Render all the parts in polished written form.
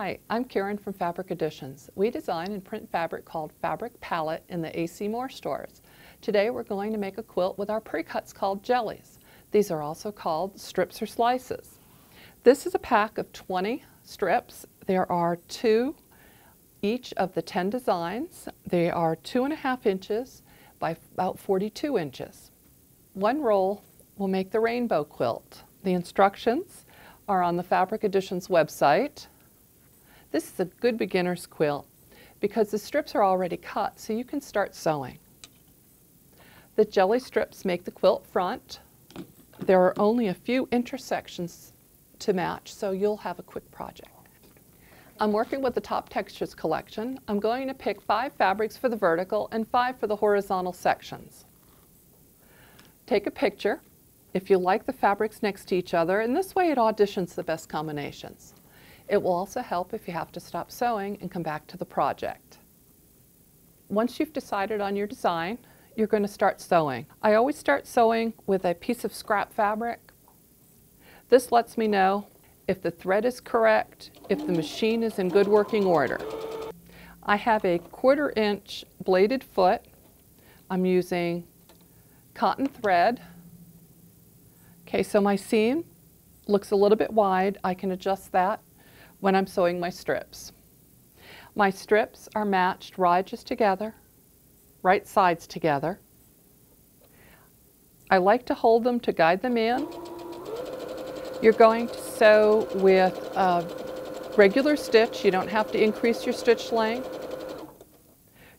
Hi, I'm Karen from Fabric Additions. We design and print fabric called Fabric Palette in the ACM stores. Today we're going to make a quilt with our pre-cuts called jellies. These are also called strips or slices. This is a pack of 20 strips. There are 2 each of the 10 designs. They are 2.5 inches by about 42 inches. One roll will make the rainbow quilt. The instructions are on the Fabric Additions website. This is a good beginner's quilt because the strips are already cut, so you can start sewing. The jelly strips make the quilt front. There are only a few intersections to match, so you'll have a quick project. I'm working with the Top Textures collection. I'm going to pick 5 fabrics for the vertical and 5 for the horizontal sections. Take a picture if you like the fabrics next to each other, and this way it auditions the best combinations. It will also help if you have to stop sewing and come back to the project. Once you've decided on your design, you're going to start sewing. I always start sewing with a piece of scrap fabric. This lets me know if the thread is correct, if the machine is in good working order. I have a 1/4 inch bladed foot. I'm using cotton thread. Okay, so my seam looks a little bit wide. I can adjust that when I'm sewing my strips. My strips are matched right together, right sides together. I like to hold them to guide them in. You're going to sew with a regular stitch. You don't have to increase your stitch length.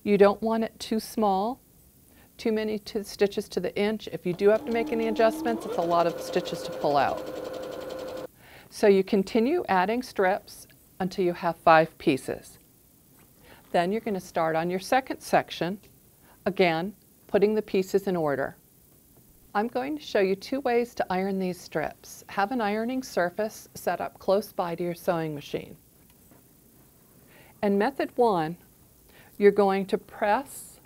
You don't want it too small, too many stitches to the inch. If you do have to make any adjustments, it's a lot of stitches to pull out. So you continue adding strips until you have 5 pieces. Then you're going to start on your second section, again, putting the pieces in order. I'm going to show you 2 ways to iron these strips. Have an ironing surface set up close by to your sewing machine. And method 1, you're going to press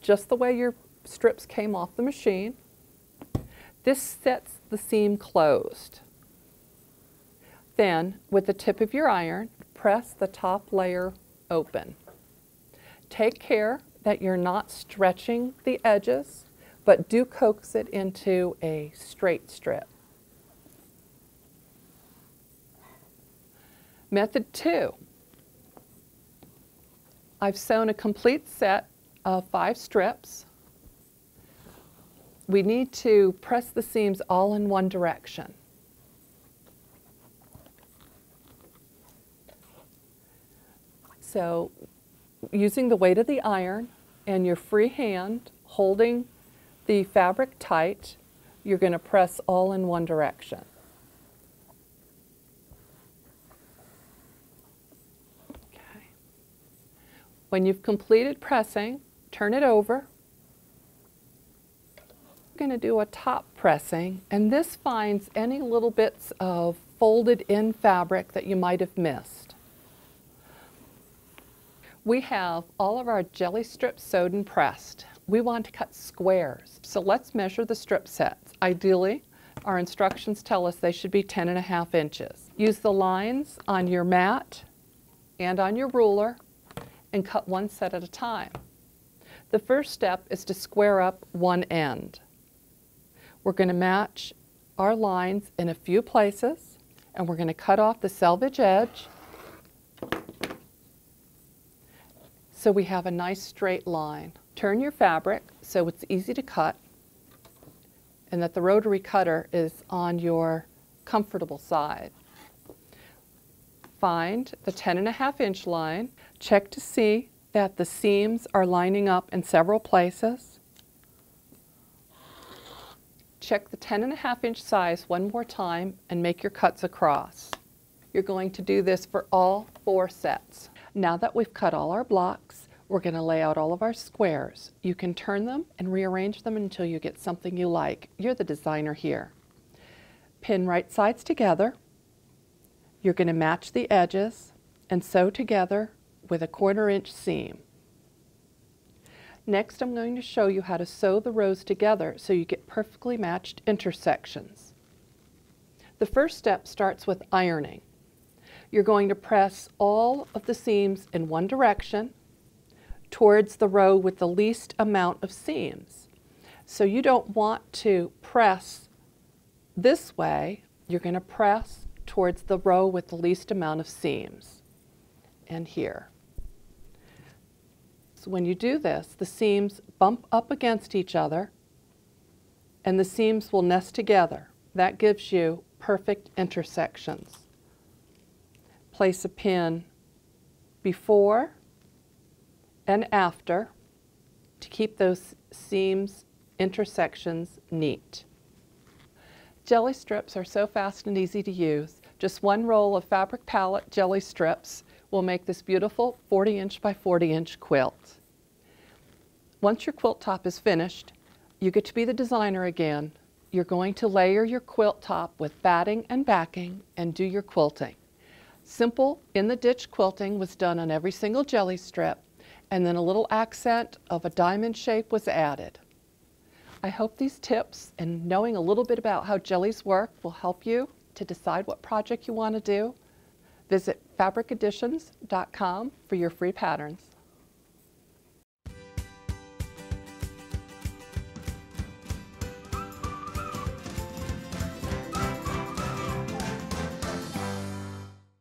just the way your strips came off the machine. This sets the seam closed. Then, with the tip of your iron, press the top layer open. Take care that you're not stretching the edges, but do coax it into a straight strip. Method 2. I've sewn a complete set of 5 strips. We need to press the seams all in one direction. So, using the weight of the iron and your free hand holding the fabric tight, you're going to press all in one direction. Okay. When you've completed pressing, turn it over. We're going to do a top pressing, and this finds any little bits of folded in fabric that you might have missed. We have all of our jelly strips sewed and pressed. We want to cut squares, so let's measure the strip sets. Ideally, our instructions tell us they should be 10.5 inches. Use the lines on your mat and on your ruler and cut one set at a time. The first step is to square up one end. We're going to match our lines in a few places, and we're going to cut off the selvage edge so we have a nice straight line. Turn your fabric so it's easy to cut and that the rotary cutter is on your comfortable side. Find the 10.5 inch line. Check to see that the seams are lining up in several places. Check the 10.5 inch size one more time and make your cuts across. You're going to do this for all 4 sets. Now that we've cut all our blocks, we're going to lay out all of our squares. You can turn them and rearrange them until you get something you like. You're the designer here. Pin right sides together. You're going to match the edges and sew together with a 1/4 inch seam. Next, I'm going to show you how to sew the rows together so you get perfectly matched intersections. The first step starts with ironing. you're going to press all of the seams in one direction towards the row with the least amount of seams. So you don't want to press this way, you're going to press towards the row with the least amount of seams, and here. So when you do this, the seams bump up against each other and the seams will nest together. That gives you perfect intersections. Place a pin before and after to keep those seams intersections neat. Jelly strips are so fast and easy to use. Just one roll of fabric palette jelly strips will make this beautiful 40-inch by 40-inch quilt. Once your quilt top is finished, you get to be the designer again. You're going to layer your quilt top with batting and backing and do your quilting. Simple in-the-ditch quilting was done on every single jelly strip, and then a little accent of a diamond shape was added. I hope these tips and knowing a little bit about how jellies work will help you to decide what project you want to do. Visit fabricadditions.com for your free patterns.